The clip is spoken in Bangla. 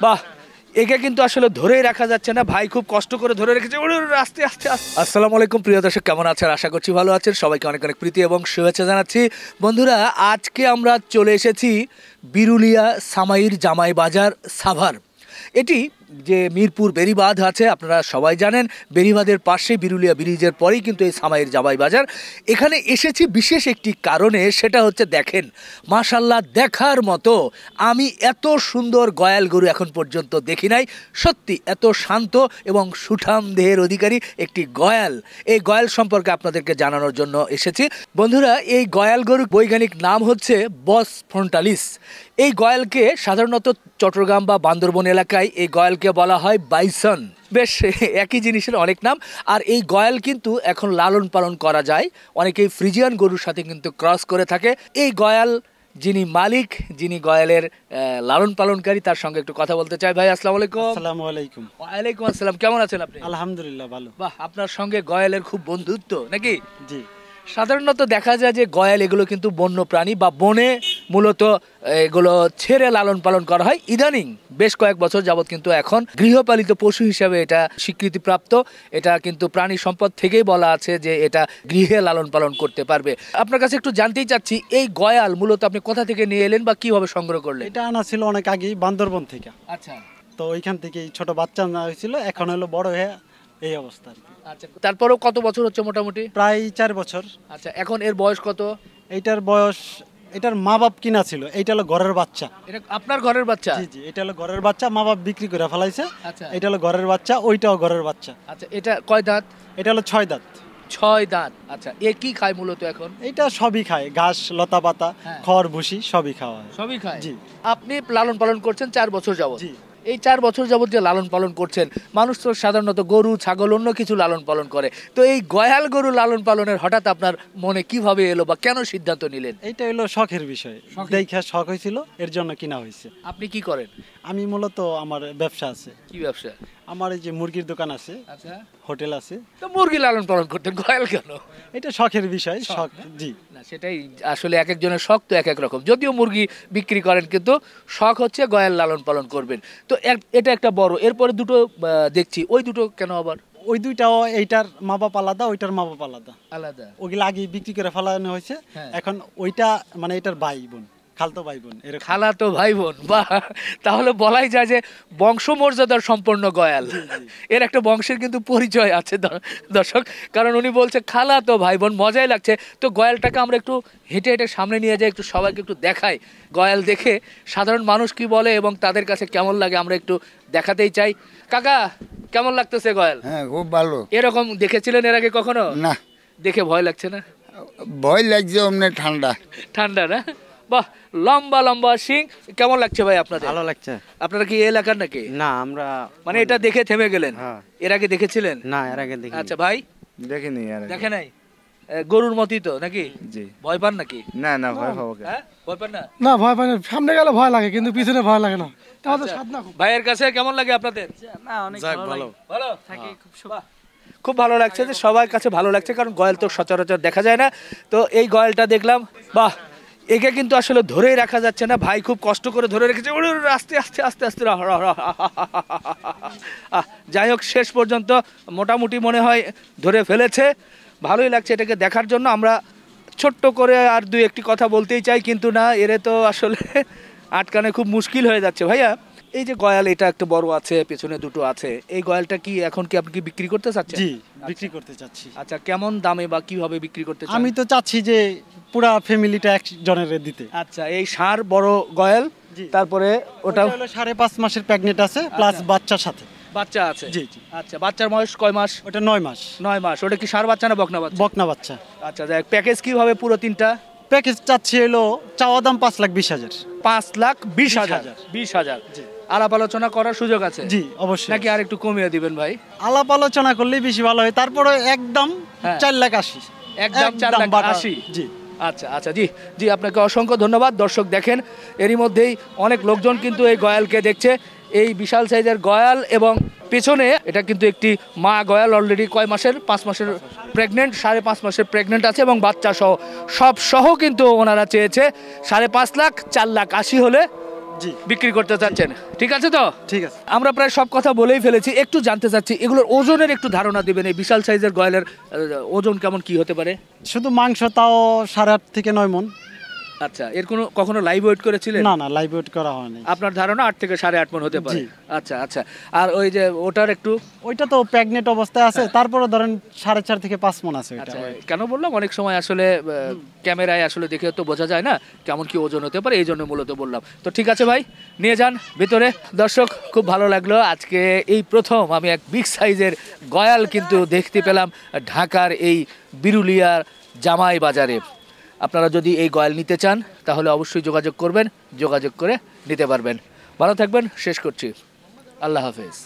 বাহ, একে কিন্তু আসলে ধরেই রাখা যাচ্ছে না, ভাই খুব কষ্ট করে ধরে রেখেছে। আস্তে আস্তে আস্তে। আসসালামু আলাইকুম প্রিয় দর্শক, কেমন আছেন? আশা করছি ভালো আছেন। সবাইকে অনেক অনেক প্রীতি এবং শুভেচ্ছা জানাচ্ছি। বন্ধুরা, আজকে আমরা চলে এসেছি বিরুলিয়া সামাইর জামাই বাজার সাভার। এটি যে মিরপুর বেরিবাঁধ আছে, আপনারা সবাই জানেন, বেরিবাঁধের পাশে বিরুলিয়া ব্রিজের পরেই কিন্তু এই সামাইর জামাই বাজার। এখানে এসেছি বিশেষ একটি কারণে, সেটা হচ্ছে দেখেন মাশাল্লাহ দেখার মতো। আমি এত সুন্দর গয়াল গরু এখন পর্যন্ত দেখি নাই। সত্যি এত শান্ত এবং সুঠাম দেহের অধিকারী একটি গয়াল, এই গয়াল সম্পর্কে আপনাদেরকে জানানোর জন্য এসেছি। বন্ধুরা, এই গয়াল গরুর বৈজ্ঞানিক নাম হচ্ছে বস ফ্রন্টালিস। এই গয়ালকে সাধারণত চট্টগ্রাম বা বান্দরবন এলাকায় এই গয়ালকে বলা হয় বাইসন। বেশ একই জিনিসের অনেক নাম। আর এই গয়াল কিন্তু এখন লালন পালন করা যায়, অনেকেই ফ্রিজিয়ান গরুর সাথে কিন্তু ক্রস করে থাকে। এই গয়াল যিনি মালিক, যিনি গয়ালের লালন পালনকারী, তার সঙ্গে একটু কথা বলতে চাই। ভাই আসসালামু আলাইকুম। আসসালামু আলাইকুম। ওয়ালাইকুম আসসালাম, কেমন আছেন আপনি? আলহামদুলিল্লাহ ভালো। বাহ, আপনার সঙ্গে গয়ালের খুব বন্ধুত্ব নাকি? জি। সাধারণত দেখা যায় যে গয়াল এগুলো কিন্তু বন্য প্রাণী বা বনে মূলত এগুলো ছেড়ে লালন পালন করা হয়। ইদানিং বেশ কয়েক বছর যাবত কিন্তু এখন গৃহপালিত পশু হিসাবে এটা স্বীকৃতিপ্রাপ্ত। এটা কিন্তু প্রাণী সম্পদ থেকেই বলা আছে যে এটা গৃহে লালন পালন করতে পারবে। আপনার কাছে একটু জানতেই চাচ্ছি, এই গয়াল মূলত আপনি কোথা থেকে নিয়ে এলেন বা কিভাবে সংগ্রহ করলেন? এটা আনা ছিল অনেক আগেই বান্দরবন থেকে। আচ্ছা। তো ওইখান থেকে ছোট বাচ্চা আনা হয়েছিল, এখন হলো বড় হয়ে এই অবস্থা। আচ্ছা, তারপরেও কত বছর হচ্ছে মোটামুটি? প্রায় 4 বছর। আচ্ছা, এখন এর বয়স কত? এইটার বয়স, এটার মা বাপ কিনা ছিল। এইটা হলো ঘরের বাচ্চা। এটা আপনার ঘরের বাচ্চা? জি জি, এটা হলো ঘরের বাচ্চা, মা বাপ বিক্রি করে ফেলাইছে। আচ্ছা। এটা হলো ঘরের বাচ্চা, ওইটাও ঘরের বাচ্চা। আচ্ছা, এটা কয় দাঁত? এটা হলো 6 দাঁত। 6 দাঁত। আচ্ছা, এ কি খায় মূলত এখন? এটা সবই খায়, ঘাস লতা পাতা, হ্যাঁ। খড় ভুসি সবই খাওয়া হয়। সবই খায়? জি। আপনি লালন পালন করছেন 4 বছর যাবত। জি। এই 4 বছর যাবত যে লালন পালন করছেন, মানুষ তো সাধারণত গরু ছাগল অন্য কিছু লালন পালন করে, তো এই গয়াল গরু লালন পালনের হঠাৎ আপনার মনে কিভাবে এলো বা কেন সিদ্ধান্ত নিলেন? এইটা হলো শখের বিষয়, দেখা শখ হয়েছিল, এর জন্য কিনা হয়েছে। আপনি কি করেন? আমি মূলত আমার ব্যবসা আছে। কি ব্যবসা? আমার এই যে মুরগির দোকান আছে, আচ্ছা। হোটেল আছে। তো মুরগি লালন পালন করতেন, গয়াল কেন? এটা শখের বিষয়, শখ। জি না, সেটাই আসলে এক একজনের শখ তো এক এক রকম। যদিও মুরগি বিক্রি করেন, কিন্তু শখ হচ্ছে গয়াল লালন পালন করবেন। তো এটা একটা বড়, এরপরে দুটো দেখছি, ওই দুটো কেন আবার? ওই দুইটাও, এইটার মা বাপ আলাদা, ওইটার মা বাপ আলাদা। আলাদা? ওগুলো আগে বিক্রি করে ফেলানো হয়েছে। হ্যাঁ। এখন ওইটা মানে এটার ভাই বোন, খালতো ভাই বোন, এরকম। খালা তো ভাই বোন, বাহ! তাহলে বলাই যায় যে বংশমর্যাদার সম্পন্ন গয়াল। এর একটা বংশের কিন্তু পরিচয় আছে দর্শক, কারণ উনি বলছে খালা তো ভাই বোন। মজাই লাগছে। তো গয়ালটাকে আমরা একটু হেঁটে হেঁটে সামনে নিয়ে যাই, একটু সবাইকে একটু দেখাই গয়াল দেখে সাধারণ মানুষ কি বলে এবং তাদের কাছে কেমন লাগে আমরা একটু দেখাতেই চাই। কাকা, কেমন লাগতেছে গয়াল? হ্যাঁ, খুব ভালো। এরকম দেখেছিলেন এর আগে কখনো? না, দেখে ভয় লাগছে না? ভয় লাগছে, অমনে ঠান্ডা। ঠান্ডা না? বাহ, লম্বা লম্বা শিং। কেমন লাগছে ভাই আপনাদের? ভালো লাগছে। আপনারা কি এই এলাকার নাকি? না, আমরা মানে এটা দেখে থেমে গেলেন? হ্যাঁ। এর আগে দেখেছিলেন? না, এর আগে দেখি। আচ্ছা ভাই, দেখিনি আর। দেখে নাই? গরুর মতই তো নাকি? জি। ভয় পান নাকি? না না, ভয় পাবো কেন? হ্যাঁ, ভয় পান না? না, ভয় পাই না। সামনে গেলে ভয় লাগে, কিন্তু পিছনে ভয় লাগে না। তাহলে আচ্ছা। স্বাদ না খুব। ভাইয়ের কাছে কেমন লাগে আপনাদের? না, অনেক ভালো। ভালো থাকি, খুব ভালো লাগছে যে সবার কাছে ভালো লাগছে, কারণ গয়াল তো সচরাচর দেখা যায় না। তো এই গয়ালটা দেখলাম, বাহ, একে কিন্তু আসলে ধরেই রাখা যাচ্ছে না, ভাই খুব কষ্ট করে ধরে রেখেছে। আস্তে আস্তে আস্তে আস্তে যাই হোক, শেষ পর্যন্ত মোটামুটি মনে হয় ধরে ফেলেছে। ভালোই লাগছে এটাকে দেখার জন্য। আমরা ছোট্ট করে আর দুই একটি কথা বলতেই চাই, কিন্তু না, এরে তো আসলে আটকানো খুব মুশকিল হয়ে যাচ্ছে। ভাইয়া, এই যে গয়াল, এটা একটা বড় আছে, পেছনে দুটো আছে, এই গয়ালটা কি এখন কি আপনি কি বিক্রি করতে চাচ্ছেন? জি, বিক্রি করতে চাচ্ছি। আচ্ছা, কেমন দামে বা কিভাবে বিক্রি করতে চান? আমি তো চাচ্ছি যে পুরা ফ্যামিলিটা একজনের দিতে। আচ্ছা, এই ষাঁড় বড় গয়াল, জি। তারপরে ওটা হলো 5.5 মাসের প্রেগনেন্ট আছে, প্লাস বাচ্চার সাথে। বাচ্চা আছে? জি জি। আচ্ছা, বাচ্চার বয়স কয় মাস? ওটা 9 মাস। 9 মাস। ওটা কি ষাঁড় বাচ্চা না বকনা বাচ্চা? বকনা বাচ্চা। আচ্ছা, যাই, প্যাকেজ কিভাবে পুরো তিনটা? প্যাকেজ চাচ্ছি হলো, চাওয়া দাম 5,20,000। 5,20,000? 20,000। জি। আলাপ আলোচনা করার সুযোগ আছে? জি অবশ্যই। নাকি আর একটু কমিয়ে দিবেন ভাই? আলাপ আলোচনা করলেই বেশি ভালো হয়। তারপরে একদম হ্যাঁ। 4,80,000। একদম 4,80,000? জি। আচ্ছা আচ্ছা, জি জি, আপনাকে অসংখ্য ধন্যবাদ। দর্শক দেখেন, এরই মধ্যেই অনেক লোকজন কিন্তু এই গয়ালকে দেখছে। এই বিশাল সাইজের গয়াল, এবং পেছনে এটা কিন্তু একটি মা গয়াল, অলরেডি কয় মাসের? 5 মাসের প্রেগনেন্ট, 5.5 মাসের প্রেগনেন্ট আছে, এবং বাচ্চা সহ সব সহ কিন্তু ওনারা চেয়েছে 5.5 লাখ। 4,80,000 হলে জি বিক্রি করতে চাচ্ছেন, ঠিক আছে তো? ঠিক আছে। আমরা প্রায় সব কথা বলেই ফেলেছি, একটু জানতে চাচ্ছি এগুলোর ওজনের একটু ধারণা দিবেন। এই বিশাল সাইজের গয়লের ওজন কেমন কি হতে পারে? শুধু মাংস তাও 8.5 থেকে 9 মণ। আচ্ছা, এর কখনো লাইভ ওয়েট করেছিলেন? না না, লাইভ ওয়েট করা হয়নি। আপনার ধারণা 8 থেকে 8.5 মণ হতে পারে। জি। আচ্ছা আচ্ছা, আর ওই যে ওটার একটু ওইটা তো প্রেগনেন্ট অবস্থায় আছে, তারপরে ধরেন 4.5 থেকে 5 মণ আছে ওইটা। আচ্ছা, কেন বললাম অনেক সময় আসলে ক্যামেরায় আসলে দেখে তো বোঝা যায় না কেমন কি ওজন হতে পারে, এই জন্য মূলত বললাম। তো ঠিক আছে ভাই, নিয়ে যান ভিতরে। দর্শক, খুব ভালো লাগলো আজকে এই প্রথম আমি এক বিগ সাইজের গয়াল কিন্তু দেখতে পেলাম ঢাকার এই বিরুলিয়ার জামাই বাজারে। আপনারা যদি এই গয়াল নিতে চান তাহলে অবশ্যই যোগাযোগ করবেন, যোগাযোগ করে নিতে পারবেন। ভালো থাকবেন, শেষ করছি, আল্লাহ হাফেজ।